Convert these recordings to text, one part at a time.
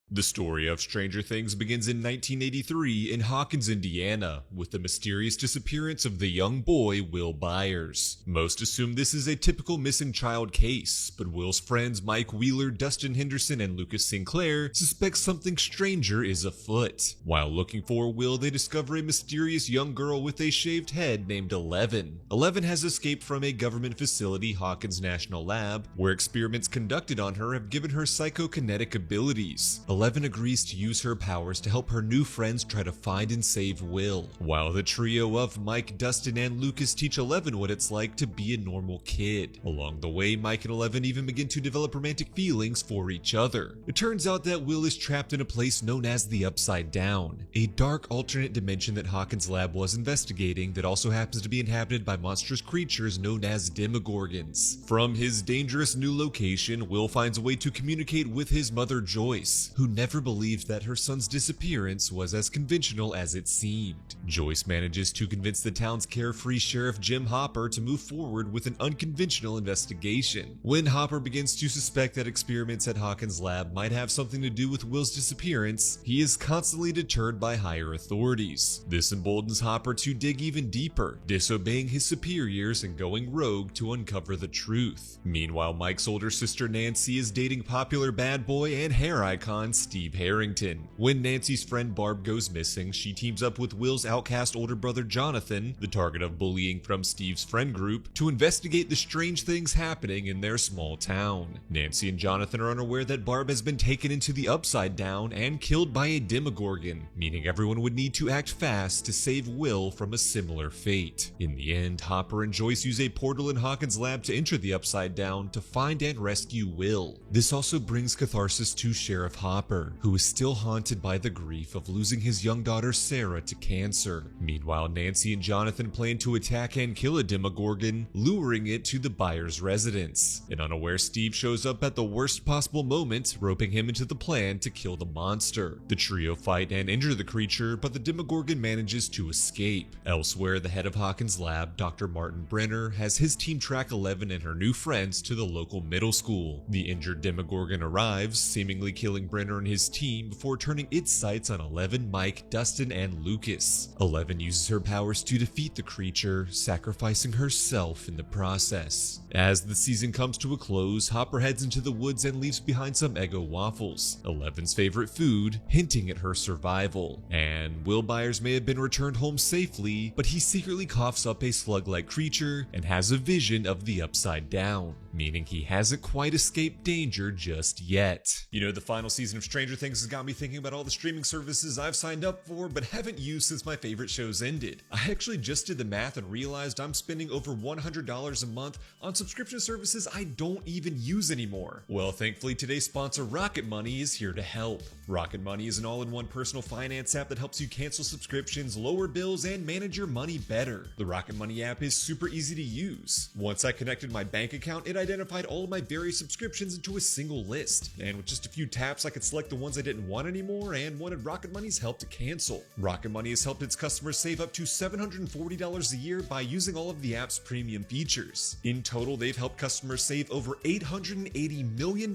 The story of Stranger Things begins in 1983 in Hawkins, Indiana, with the mysterious disappearance of the young boy Will Byers. Most assume this is a typical missing child case, but Will's friends Mike Wheeler, Dustin Henderson, and Lucas Sinclair suspect something stranger is afoot. While looking for Will, they discover a mysterious young girl with a shaved head named Eleven. Eleven has escaped from a government facility, Hawkins National Lab, where experiments conducted on her have given her psychokinetic abilities. Eleven agrees to use her powers to help her new friends try to find and save Will, while the trio of Mike, Dustin, and Lucas teach Eleven what it's like to be a normal kid. Along the way, Mike and Eleven even begin to develop romantic feelings for each other. It turns out that Will is trapped in a place known as the Upside Down, a dark alternate dimension that Hawkins' lab was investigating that also happens to be inhabited by monstrous creatures known as Demogorgons. From his dangerous new location, Will finds a way to communicate with his mother Joyce, who never believed that her son's disappearance was as conventional as it seemed. Joyce manages to convince the town's carefree sheriff Jim Hopper to move forward with an unconventional investigation. When Hopper begins to suspect that experiments at Hawkins' lab might have something to do with Will's disappearance, he is constantly deterred by higher authorities. This emboldens Hopper to dig even deeper, disobeying his superiors and going rogue to uncover the truth. Meanwhile, Mike's older sister Nancy is dating popular bad boy and hair icon Steve Harrington. When Nancy's friend Barb goes missing, she teams up with Will's outcast older brother Jonathan, the target of bullying from Steve's friend group, to investigate the strange things happening in their small town. Nancy and Jonathan are unaware that Barb has been taken into the Upside Down and killed by a Demogorgon, meaning everyone would need to act fast to save Will from a similar fate. In the end, Hopper and Joyce use a portal in Hawkins' lab to enter the Upside Down to find and rescue Will. This also brings catharsis to Sheriff Hopper, who is still haunted by the grief of losing his young daughter Sarah to cancer. Meanwhile, Nancy and Jonathan plan to attack and kill a Demogorgon, luring it to the Byers' residence. An unaware Steve shows up at the worst possible moment, roping him into the plan to kill the monster. The trio fight and injure the creature, but the Demogorgon manages to escape. Elsewhere, the head of Hawkins' lab, Dr. Martin Brenner, has his team track Eleven and her new friends to the local middle school. The injured Demogorgon arrives, seemingly killing Brenner and his team before turning its sights on Eleven, Mike, Dustin, and Lucas. Eleven uses her powers to defeat the creature, sacrificing herself in the process. As the season comes to a close, Hopper heads into the woods and leaves behind some Eggo waffles, Eleven's favorite food, hinting at her survival. And Will Byers may have been returned home safely, but he secretly coughs up a slug-like creature and has a vision of the Upside Down, meaning he hasn't quite escaped danger just yet. You know, the final season of Stranger Things has got me thinking about all the streaming services I've signed up for but haven't used since my favorite shows ended. I actually just did the math and realized I'm spending over $100 a month on subscription services I don't even use anymore. Well, thankfully today's sponsor Rocket Money is here to help. Rocket Money is an all-in-one personal finance app that helps you cancel subscriptions, lower bills, and manage your money better. The Rocket Money app is super easy to use. Once I connected my bank account, it identified all of my various subscriptions into a single list, and with just a few taps I could select the ones I didn't want anymore and wanted Rocket Money's help to cancel. Rocket Money has helped its customers save up to $740 a year by using all of the app's premium features. In total, they've helped customers save over $880 million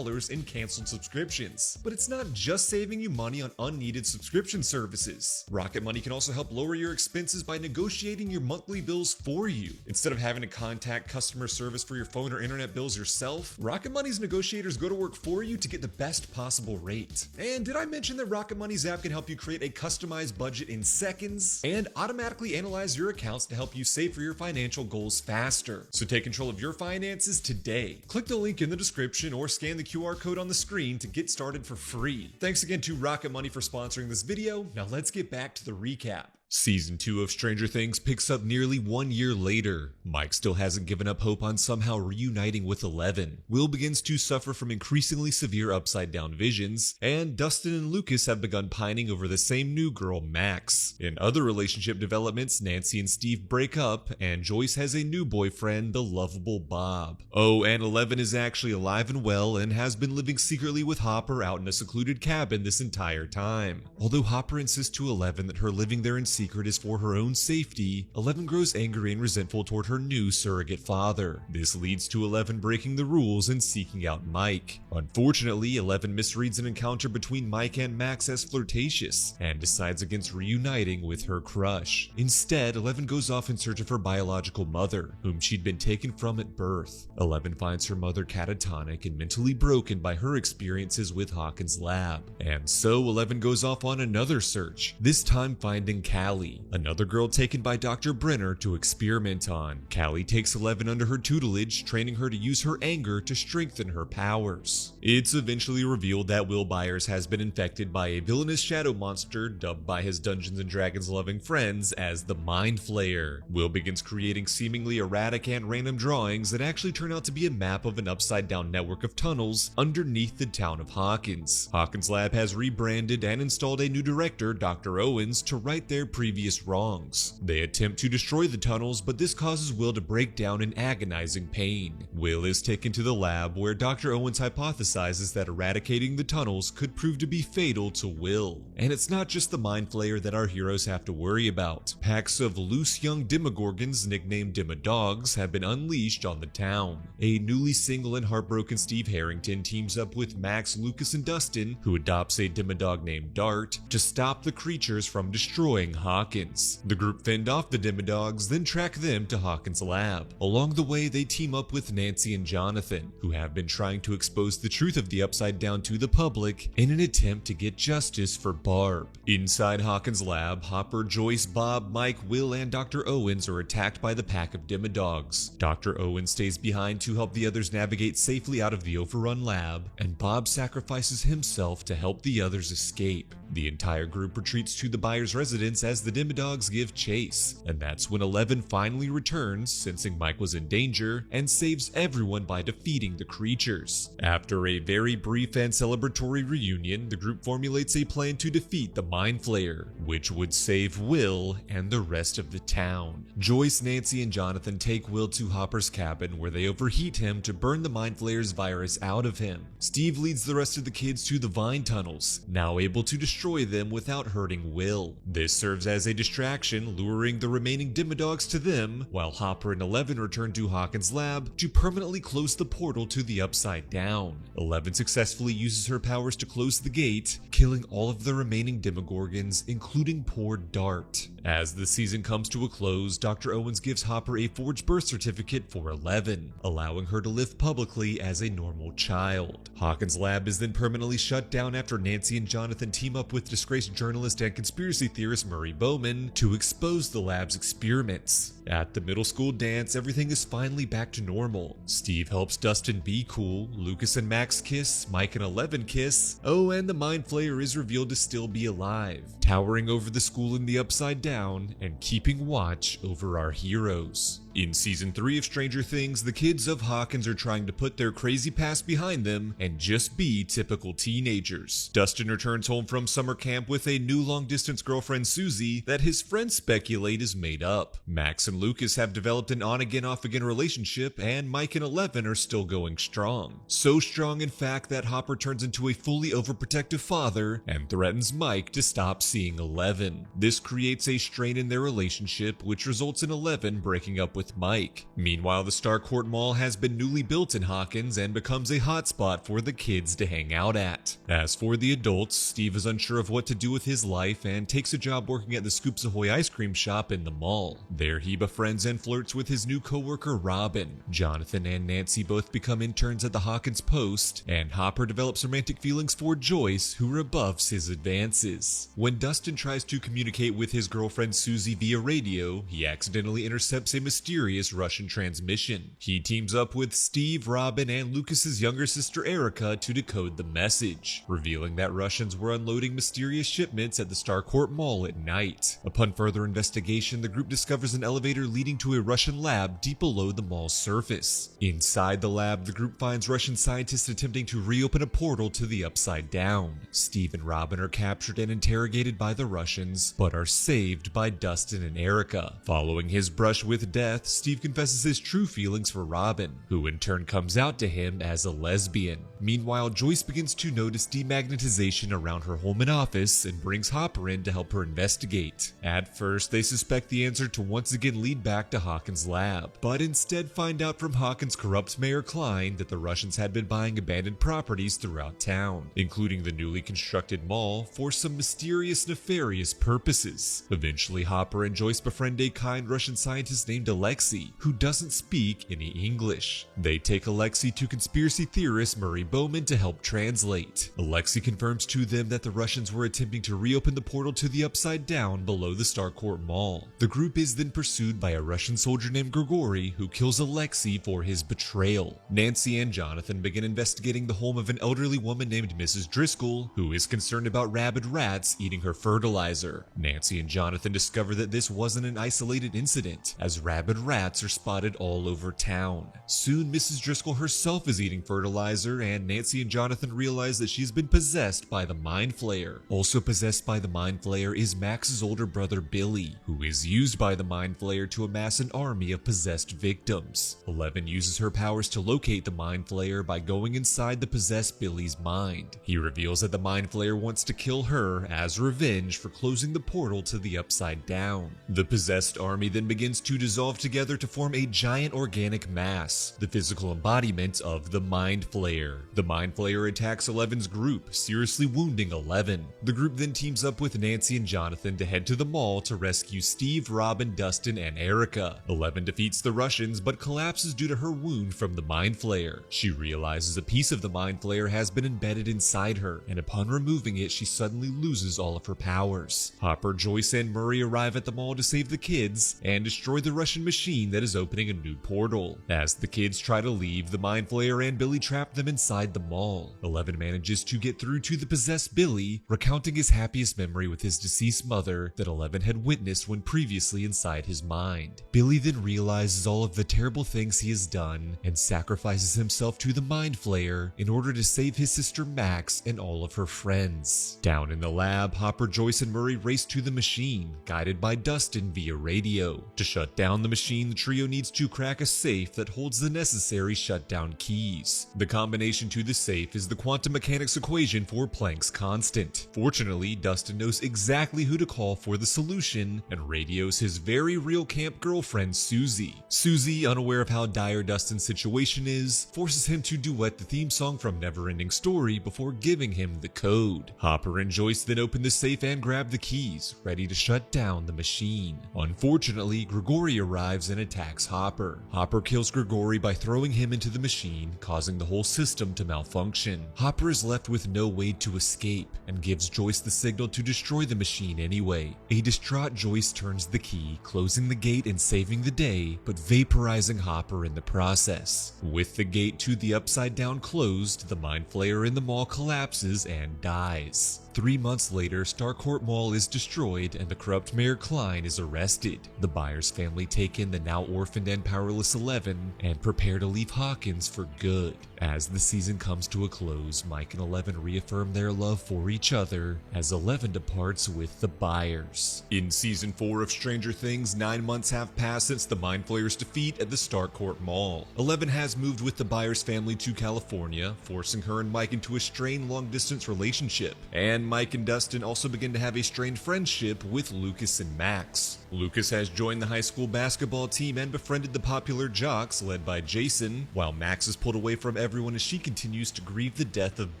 in canceled subscriptions. But it's not just saving you money on unneeded subscription services. Rocket Money can also help lower your expenses by negotiating your monthly bills for you. Instead of having to contact customer service for your phone or internet bills yourself, Rocket Money's negotiators go to work for you to get the best possible rate. And did I mention that Rocket Money's app can help you create a customized budget in seconds and automatically analyze your accounts to help you save for your financial goals faster? So take control of your finances today. Click the link in the description or scan the QR code on the screen to get started for free. Thanks again to Rocket Money for sponsoring this video. Now let's get back to the recap. Season 2 of Stranger Things picks up nearly 1 year later. Mike still hasn't given up hope on somehow reuniting with Eleven. Will begins to suffer from increasingly severe upside-down visions, and Dustin and Lucas have begun pining over the same new girl, Max. In other relationship developments, Nancy and Steve break up, and Joyce has a new boyfriend, the lovable Bob. Oh, and Eleven is actually alive and well and has been living secretly with Hopper out in a secluded cabin this entire time. Although Hopper insists to Eleven that her living there in secret secret is for her own safety, Eleven grows angry and resentful toward her new surrogate father. This leads to Eleven breaking the rules and seeking out Mike. Unfortunately, Eleven misreads an encounter between Mike and Max as flirtatious and decides against reuniting with her crush. Instead, Eleven goes off in search of her biological mother, whom she'd been taken from at birth. Eleven finds her mother catatonic and mentally broken by her experiences with Hawkins' lab. And so Eleven goes off on another search, this time finding Callie, another girl taken by Dr. Brenner to experiment on. Callie takes Eleven under her tutelage, training her to use her anger to strengthen her powers. It's eventually revealed that Will Byers has been infected by a villainous shadow monster dubbed by his Dungeons & Dragons loving friends as the Mind Flayer. Will begins creating seemingly erratic and random drawings that actually turn out to be a map of an upside-down network of tunnels underneath the town of Hawkins. Hawkins' lab has rebranded and installed a new director, Dr. Owens, to right their previous wrongs. They attempt to destroy the tunnels, but this causes Will to break down in agonizing pain. Will is taken to the lab where Dr. Owens hypothesizes that eradicating the tunnels could prove to be fatal to Will. And it's not just the Mind Flayer that our heroes have to worry about. Packs of loose young Demogorgons nicknamed Demodogs have been unleashed on the town. A newly single and heartbroken Steve Harrington teams up with Max, Lucas, and Dustin, who adopts a Demodog named Dart, to stop the creatures from destroying Hawkins. The group fend off the Demodogs, then track them to Hawkins' lab. Along the way, they team up with Nancy and Jonathan, who have been trying to expose the truth of the Upside Down to the public in an attempt to get justice for Barb. Inside Hawkins' lab, Hopper, Joyce, Bob, Mike, Will, and Dr. Owens are attacked by the pack of Demodogs. Dr. Owens stays behind to help the others navigate safely out of the overrun lab, and Bob sacrifices himself to help the others escape. The entire group retreats to the Byers' residence as the Demodogs give chase, and that's when Eleven finally returns, sensing Mike was in danger, and saves everyone by defeating the creatures. After a very brief and celebratory reunion, the group formulates a plan to defeat the Mind Flayer, which would save Will and the rest of the town. Joyce, Nancy, and Jonathan take Will to Hopper's cabin, where they overheat him to burn the Mind Flayer's virus out of him. Steve leads the rest of the kids to the Vine tunnels, now able to destroy them without hurting Will. This serves as a distraction, luring the remaining Demodogs to them, while Hopper and Eleven return to Hawkins' lab to permanently close the portal to the Upside Down. Eleven successfully uses her powers to close the gate, killing all of the remaining Demogorgons, including poor Dart. As the season comes to a close, Dr. Owens gives Hopper a forged birth certificate for Eleven, allowing her to live publicly as a normal child. Hawkins' lab is then permanently shut down after Nancy and Jonathan team up with disgraced journalist and conspiracy theorist Murray Bowman to expose the lab's experiments. At the middle school dance, everything is finally back to normal. Steve helps Dustin be cool, Lucas and Max kiss, Mike and Eleven kiss, oh, and the Mind Flayer is revealed to still be alive, towering over the school in the Upside Down and keeping watch over our heroes. In Season 3 of Stranger Things, the kids of Hawkins are trying to put their crazy past behind them and just be typical teenagers. Dustin returns home from summer camp with a new long-distance girlfriend, Susie, that his friends speculate is made up. Max and Lucas have developed an on-again, off-again relationship, and Mike and Eleven are still going strong. So strong, in fact, that Hopper turns into a fully overprotective father and threatens Mike to stop seeing Eleven. This creates a strain in their relationship, which results in Eleven breaking up with Mike. Meanwhile, the Starcourt Mall has been newly built in Hawkins and becomes a hotspot for the kids to hang out at. As for the adults, Steve is unsure of what to do with his life and takes a job working at the Scoops Ahoy ice cream shop in the mall. There he befriends and flirts with his new co-worker Robin. Jonathan and Nancy both become interns at the Hawkins Post, and Hopper develops romantic feelings for Joyce, who rebuffs his advances. When Dustin tries to communicate with his girlfriend Susie via radio, he accidentally intercepts a mysterious Russian transmission. He teams up with Steve, Robin, and Lucas's younger sister Erica to decode the message, revealing that Russians were unloading mysterious shipments at the Starcourt Mall at night. Upon further investigation, the group discovers an elevator leading to a Russian lab deep below the mall's surface. Inside the lab, the group finds Russian scientists attempting to reopen a portal to the Upside Down. Steve and Robin are captured and interrogated by the Russians, but are saved by Dustin and Erica. Following his brush with death, death, Steve confesses his true feelings for Robin, who in turn comes out to him as a lesbian. Meanwhile, Joyce begins to notice demagnetization around her home and office and brings Hopper in to help her investigate. At first, they suspect the answer to once again lead back to Hawkins' lab, but instead find out from Hawkins' corrupt Mayor Klein that the Russians had been buying abandoned properties throughout town, including the newly constructed mall, for some mysterious, nefarious purposes. Eventually, Hopper and Joyce befriend a kind Russian scientist named Alexei, who doesn't speak any English. They take Alexei to conspiracy theorist Murray Bowman to help translate. Alexei confirms to them that the Russians were attempting to reopen the portal to the Upside Down below the Starcourt Mall. The group is then pursued by a Russian soldier named Grigory, who kills Alexei for his betrayal. Nancy and Jonathan begin investigating the home of an elderly woman named Mrs. Driscoll, who is concerned about rabid rats eating her fertilizer. Nancy and Jonathan discover that this wasn't an isolated incident, as rabid rats are spotted all over town. Soon, Mrs. Driscoll herself is eating fertilizer, and Nancy and Jonathan realize that she's been possessed by the Mind Flayer. Also possessed by the Mind Flayer is Max's older brother Billy, who is used by the Mind Flayer to amass an army of possessed victims. Eleven uses her powers to locate the Mind Flayer by going inside the possessed Billy's mind. He reveals that the Mind Flayer wants to kill her as revenge for closing the portal to the Upside Down. The possessed army then begins to dissolve together to form a giant organic mass, the physical embodiment of the Mind Flayer. The Mind Flayer attacks Eleven's group, seriously wounding Eleven. The group then teams up with Nancy and Jonathan to head to the mall to rescue Steve, Robin, Dustin, and Erica. Eleven defeats the Russians but collapses due to her wound from the Mind Flayer. She realizes a piece of the Mind Flayer has been embedded inside her, and upon removing it, she suddenly loses all of her powers. Hopper, Joyce, and Murray arrive at the mall to save the kids and destroy the Russian machine that is opening a new portal. As the kids try to leave, the Mind Flayer and Billy trap them inside the mall. Eleven manages to get through to the possessed Billy, recounting his happiest memory with his deceased mother that Eleven had witnessed when previously inside his mind. Billy then realizes all of the terrible things he has done and sacrifices himself to the Mind Flayer in order to save his sister Max and all of her friends. Down in the lab, Hopper, Joyce, and Murray race to the machine, guided by Dustin via radio. To shut down the machine, the trio needs to crack a safe that holds the necessary shutdown keys. The combination to the safe is the quantum mechanics equation for Planck's constant. Fortunately, Dustin knows exactly who to call for the solution and radios his very real camp girlfriend Susie. Susie, unaware of how dire Dustin's situation is, forces him to duet the theme song from Neverending Story before giving him the code. Hopper and Joyce then open the safe and grab the keys, ready to shut down the machine. Unfortunately, Grigory arrives and attacks Hopper. Hopper kills Grigory by throwing him into the machine, causing the whole system to malfunction. Hopper is left with no way to escape and gives Joyce the signal to destroy the machine anyway. A distraught Joyce turns the key, closing the gate and saving the day, but vaporizing Hopper in the process. With the gate to the Upside Down closed, the Mind Flayer in the mall collapses and dies. 3 months later, Starcourt Mall is destroyed and the corrupt Mayor Klein is arrested. The Byers family take in the now orphaned and powerless Eleven and prepare to leave Hawkins for good. As the season comes to a close, Mike and Eleven reaffirm their love for each other as Eleven departs with the Byers. In Season 4 of Stranger Things, 9 months have passed since the Mind Flayer's defeat at the Starcourt Mall. Eleven has moved with the Byers family to California, forcing her and Mike into a strained long-distance relationship. And Mike and Dustin also begin to have a strained friendship with Lucas and Max. Lucas has joined the high school basketball team and befriended the popular jocks led by Jason, while Max is pulled away from everyone as she continues to grieve the death of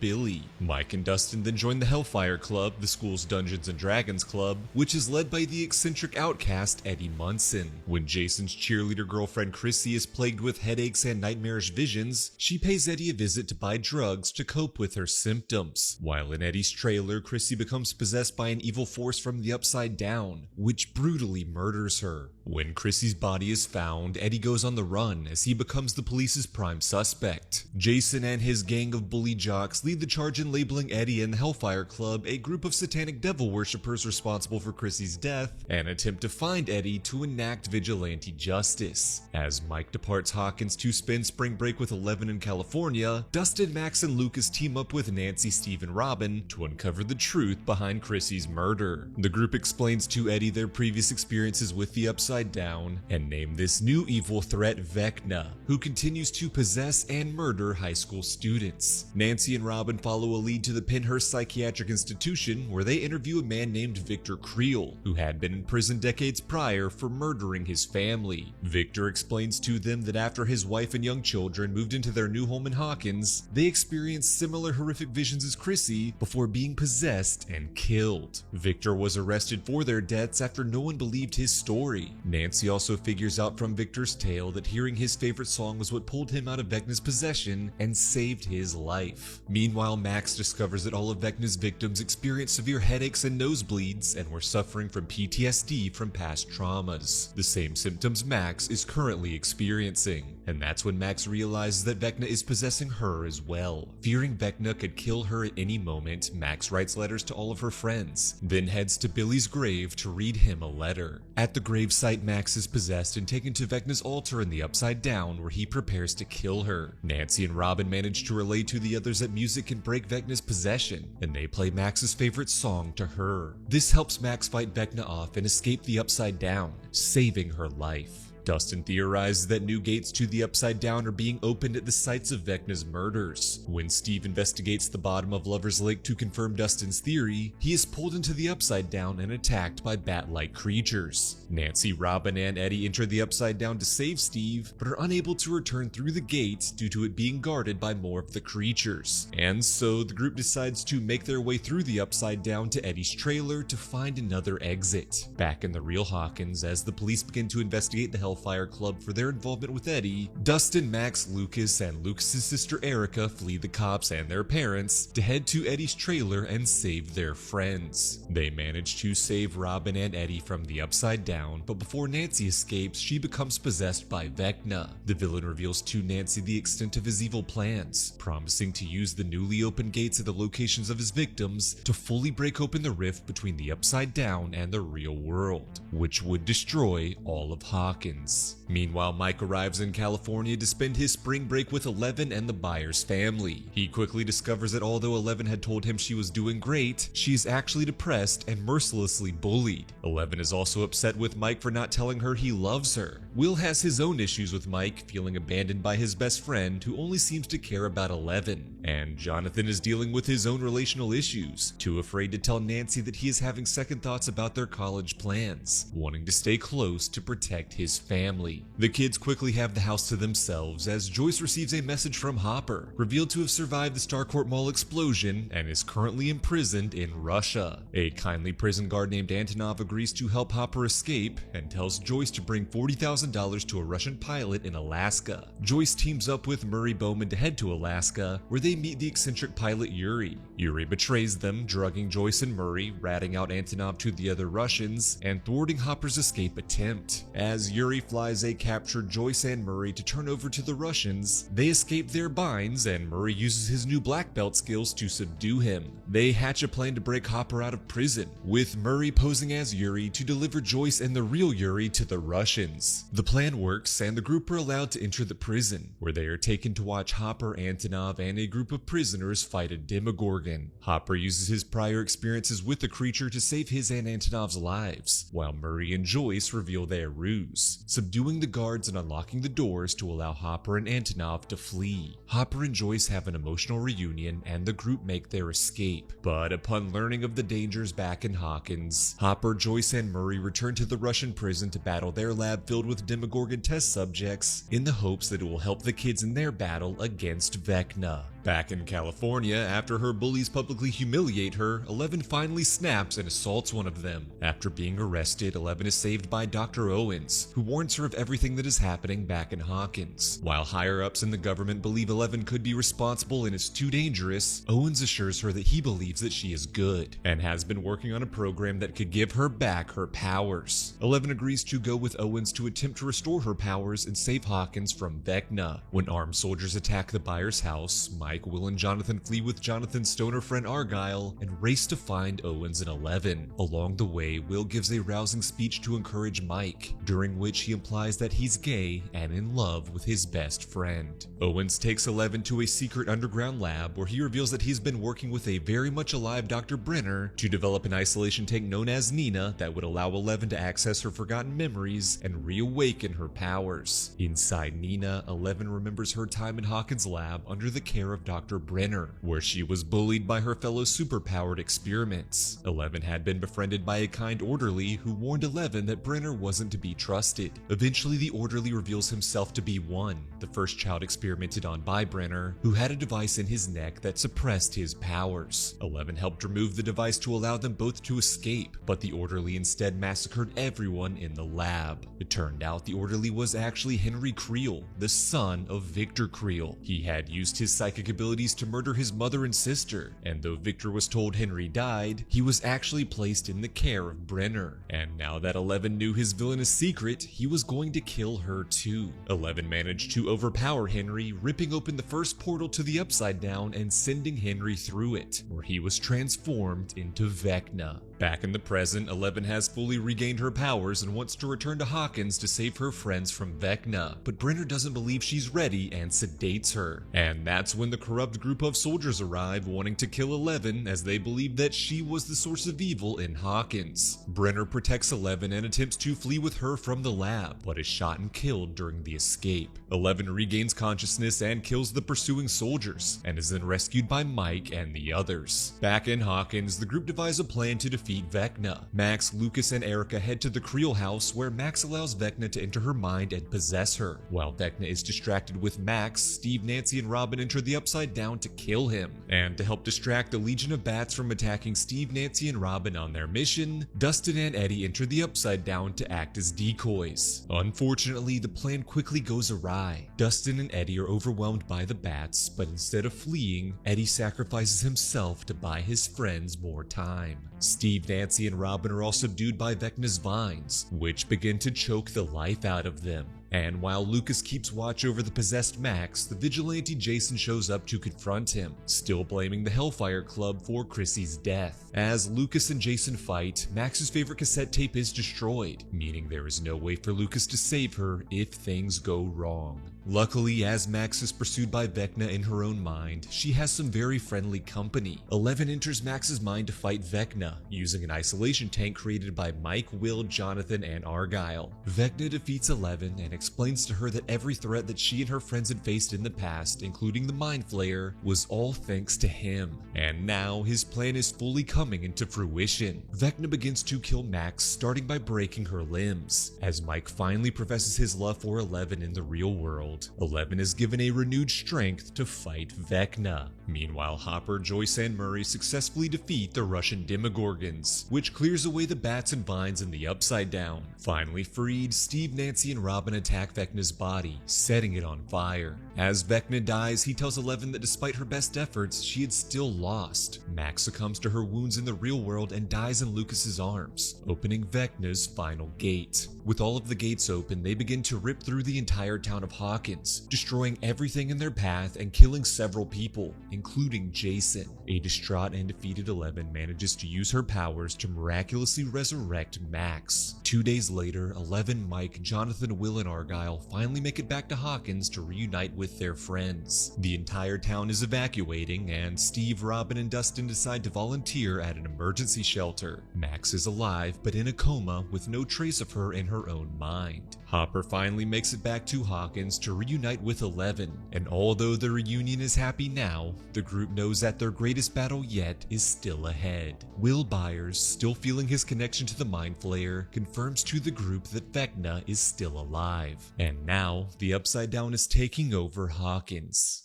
Billy. Mike and Dustin then join the Hellfire Club, the school's Dungeons and Dragons club, which is led by the eccentric outcast Eddie Munson. When Jason's cheerleader girlfriend Chrissy is plagued with headaches and nightmarish visions, she pays Eddie a visit to buy drugs to cope with her symptoms. While in Eddie's trailer, Chrissy becomes possessed by an evil force from the Upside Down, which brutally murders her. When Chrissy's body is found, Eddie goes on the run as he becomes the police's prime suspect. Jason and his gang of bully jocks lead the charge in labeling Eddie and the Hellfire Club a group of satanic devil worshippers responsible for Chrissy's death and attempt to find Eddie to enact vigilante justice. As Mike departs Hawkins to spend spring break with Eleven in California, Dustin, Max, and Lucas team up with Nancy, Steve, and Robin to uncover the truth behind Chrissy's murder. The group explains to Eddie their previous experience experiences with the Upside Down and name this new evil threat Vecna, who continues to possess and murder high school students. Nancy and Robin follow a lead to the Pinhurst Psychiatric Institution, where they interview a man named Victor Creel, who had been in prison decades prior for murdering his family. Victor explains to them that after his wife and young children moved into their new home in Hawkins, they experienced similar horrific visions as Chrissy before being possessed and killed. Victor was arrested for their deaths after no one believed his story. Nancy also figures out from Victor's tale that hearing his favorite song was what pulled him out of Vecna's possession and saved his life. Meanwhile, Max discovers that all of Vecna's victims experienced severe headaches and nosebleeds and were suffering from PTSD from past traumas, the same symptoms Max is currently experiencing. And that's when Max realizes that Vecna is possessing her as well. Fearing Vecna could kill her at any moment, Max writes letters to all of her friends, then heads to Billy's grave to read him a letter. At the gravesite, Max is possessed and taken to Vecna's altar in the Upside Down, where he prepares to kill her. Nancy and Robin manage to relay to the others that music can break Vecna's possession, and they play Max's favorite song to her. This helps Max fight Vecna off and escape the Upside Down, saving her life. Dustin theorizes that new gates to the Upside Down are being opened at the sites of Vecna's murders. When Steve investigates the bottom of Lover's Lake to confirm Dustin's theory, he is pulled into the Upside Down and attacked by bat-like creatures. Nancy, Robin, and Eddie enter the Upside Down to save Steve, but are unable to return through the gate due to it being guarded by more of the creatures. And so the group decides to make their way through the Upside Down to Eddie's trailer to find another exit. Back in the real Hawkins, as the police begin to investigate the Hellfire Club for their involvement with Eddie, Dustin, Max, Lucas, and Lucas's sister Erica flee the cops and their parents to head to Eddie's trailer and save their friends. They manage to save Robin and Eddie from the Upside Down, but before Nancy escapes, she becomes possessed by Vecna. The villain reveals to Nancy the extent of his evil plans, promising to use the newly opened gates at the locations of his victims to fully break open the rift between the Upside Down and the real world, which would destroy all of Hawkins. Meanwhile, Mike arrives in California to spend his spring break with Eleven and the Byers family. He quickly discovers that although Eleven had told him she was doing great, she is actually depressed and mercilessly bullied. Eleven is also upset with Mike for not telling her he loves her. Will has his own issues with Mike, feeling abandoned by his best friend who only seems to care about Eleven. And Jonathan is dealing with his own relational issues, too afraid to tell Nancy that he is having second thoughts about their college plans, wanting to stay close to protect his family. The kids quickly have the house to themselves as Joyce receives a message from Hopper, revealed to have survived the Starcourt Mall explosion and is currently imprisoned in Russia. A kindly prison guard named Antonov agrees to help Hopper escape and tells Joyce to bring $40,000 to a Russian pilot in Alaska. Joyce teams up with Murray Bowman to head to Alaska, where they meet the eccentric pilot Yuri. Yuri betrays them, drugging Joyce and Murray, ratting out Antonov to the other Russians, and thwarting Hopper's escape attempt. As Yuri flies a captured Joyce and Murray to turn over to the Russians, they escape their binds and Murray uses his new black belt skills to subdue him. They hatch a plan to break Hopper out of prison, with Murray posing as Yuri to deliver Joyce and the real Yuri to the Russians. The plan works and the group are allowed to enter the prison, where they are taken to watch Hopper, Antonov, and a group of prisoners fight a Demogorgon. Hopper uses his prior experiences with the creature to save his and Antonov's lives, while Murray and Joyce reveal their ruse, subduing the guards and unlocking the doors to allow Hopper and Antonov to flee. Hopper and Joyce have an emotional reunion and the group make their escape, but upon learning of the dangers back in Hawkins, Hopper, Joyce, and Murray return to the Russian prison to battle their lab filled with Demogorgon test subjects in the hopes that it will help the kids in their battle against Vecna. Back in California, after her bullies publicly humiliate her, Eleven finally snaps and assaults one of them. After being arrested, Eleven is saved by Dr. Owens, who warns her of everything that is happening back in Hawkins. While higher-ups in the government believe Eleven could be responsible and is too dangerous, Owens assures her that he believes that she is good, and has been working on a program that could give her back her powers. Eleven agrees to go with Owens to attempt to restore her powers and save Hawkins from Vecna. When armed soldiers attack the Byers' house, Mike, Will, and Jonathan flee with Jonathan's stoner friend Argyle and race to find Owens and Eleven. Along the way, Will gives a rousing speech to encourage Mike, during which he implies that he's gay and in love with his best friend. Owens takes Eleven to a secret underground lab where he reveals that he's been working with a very much alive Dr. Brenner to develop an isolation tank known as Nina that would allow Eleven to access her forgotten memories and reawaken her powers. Inside Nina, Eleven remembers her time in Hawkins' lab under the care of Dr. Brenner, where she was bullied by her fellow superpowered experiments. Eleven had been befriended by a kind orderly who warned Eleven that Brenner wasn't to be trusted. Eventually, the orderly reveals himself to be One, the first child experimented on by Brenner, who had a device in his neck that suppressed his powers. Eleven helped remove the device to allow them both to escape, but the orderly instead massacred everyone in the lab. It turned out the orderly was actually Henry Creel, the son of Victor Creel. He had used his psychic abilities to murder his mother and sister, and though Victor was told Henry died, he was actually placed in the care of Brenner. And now that Eleven knew his villainous secret, he was going to kill her too. Eleven managed to overpower Henry, ripping open the first portal to the Upside Down and sending Henry through it, where he was transformed into Vecna. Back in the present, Eleven has fully regained her powers and wants to return to Hawkins to save her friends from Vecna, but Brenner doesn't believe she's ready and sedates her. And that's when the corrupt group of soldiers arrive, wanting to kill Eleven as they believe that she was the source of evil in Hawkins. Brenner protects Eleven and attempts to flee with her from the lab, but is shot and killed during the escape. Eleven regains consciousness and kills the pursuing soldiers, and is then rescued by Mike and the others. Back in Hawkins, the group devise a plan to defeat Vecna. Max, Lucas, and Erica head to the Creel house, where Max allows Vecna to enter her mind and possess her. While Vecna is distracted with Max, Steve, Nancy, and Robin enter the Upside Down to kill him. And to help distract the Legion of Bats from attacking Steve, Nancy, and Robin on their mission, Dustin and Eddie enter the Upside Down to act as decoys. Unfortunately, the plan quickly goes awry. Dustin and Eddie are overwhelmed by the bats, but instead of fleeing, Eddie sacrifices himself to buy his friends more time. Steve, Nancy, and Robin are all subdued by Vecna's vines, which begin to choke the life out of them. And while Lucas keeps watch over the possessed Max, the vigilante Jason shows up to confront him, still blaming the Hellfire Club for Chrissy's death. As Lucas and Jason fight, Max's favorite cassette tape is destroyed, meaning there is no way for Lucas to save her if things go wrong. Luckily, as Max is pursued by Vecna in her own mind, she has some very friendly company. Eleven enters Max's mind to fight Vecna, using an isolation tank created by Mike, Will, Jonathan, and Argyle. Vecna defeats Eleven and explains to her that every threat that she and her friends had faced in the past, including the Mind Flayer, was all thanks to him. And now, his plan is fully coming into fruition. Vecna begins to kill Max, starting by breaking her limbs. As Mike finally professes his love for Eleven in the real world, Eleven is given a renewed strength to fight Vecna. Meanwhile, Hopper, Joyce, and Murray successfully defeat the Russian Demogorgons, which clears away the bats and vines in the Upside Down. Finally freed, Steve, Nancy, and Robin attack Vecna's body, setting it on fire. As Vecna dies, he tells Eleven that despite her best efforts, she had still lost. Max succumbs to her wounds in the real world and dies in Lucas's arms, opening Vecna's final gate. With all of the gates open, they begin to rip through the entire town of Hawkins, destroying everything in their path and killing several people, including Jason. A distraught and defeated Eleven manages to use her powers to miraculously resurrect Max. 2 days later, Eleven, Mike, Jonathan, Will, and Argyle finally make it back to Hawkins to reunite with their friends. The entire town is evacuating, and Steve, Robin, and Dustin decide to volunteer at an emergency shelter. Max is alive, but in a coma with no trace of her in her own mind. Hopper finally makes it back to Hawkins to reunite with Eleven, and although the reunion is happy now, the group knows that their greatest battle yet is still ahead. Will Byers, still feeling his connection to the Mind Flayer, confirms to the group that Vecna is still alive. And now, the Upside Down is taking over Hawkins.